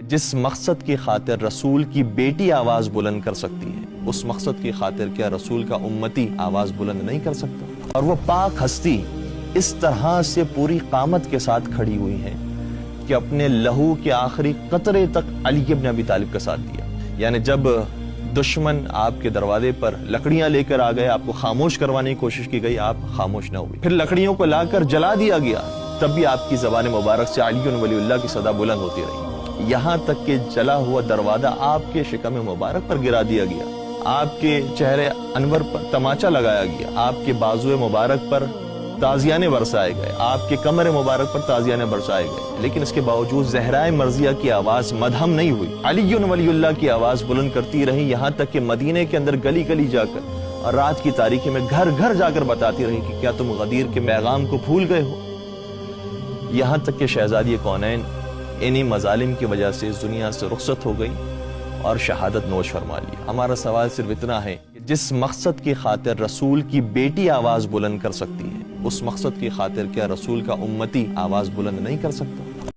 جس مقصد کی خاطر رسول کی بیٹی آواز بلند کر سکتی ہے، اس مقصد کی خاطر کیا رسول کا امتی آواز بلند نہیں کر سکتا؟ اور وہ پاک ہستی اس طرح سے پوری قامت کے ساتھ کھڑی ہوئی ہیں کہ اپنے لہو کے آخری قطرے تک علی ابن ابی طالب کا ساتھ دیا۔ یعنی جب دشمن آپ کے دروازے پر لکڑیاں لے کر آ گئے، آپ کو خاموش کروانے کی کوشش کی گئی، آپ خاموش نہ ہوئے، پھر لکڑیوں کو لا کر جلا دیا گیا، تب بھی آپ کی زبان مبارک سے علی ولی اللہ کی صدا بلند ہوتی رہی، یہاں تک کہ جلا ہوا دروازہ آپ کے شکم مبارک پر گرا دیا گیا، آپ کے چہرے انور پر تماچا لگایا گیا، آپ کے بازو مبارک پر تازیانے برسائے گئے، آپ کے کمر مبارک پر تازیانے برسائے گئے، لیکن اس کے باوجود زہرائے مرضیہ کی آواز مدھم نہیں ہوئی، علی ولی اللہ کی آواز بلند کرتی رہی، یہاں تک کہ مدینے کے اندر گلی گلی جا کر اور رات کی تاریکی میں گھر گھر جا کر بتاتی رہی کہ کیا تم غدیر کے پیغام کو بھول گئے ہو؟ یہاں تک کہ شہزادی کونین انہی مظالم کی وجہ سے اس دنیا سے رخصت ہو گئی اور شہادت نوش فرما لی۔ ہمارا سوال صرف اتنا ہے کہ جس مقصد کی خاطر رسول کی بیٹی آواز بلند کر سکتی ہے، اس مقصد کی خاطر کیا رسول کا امتی آواز بلند نہیں کر سکتا؟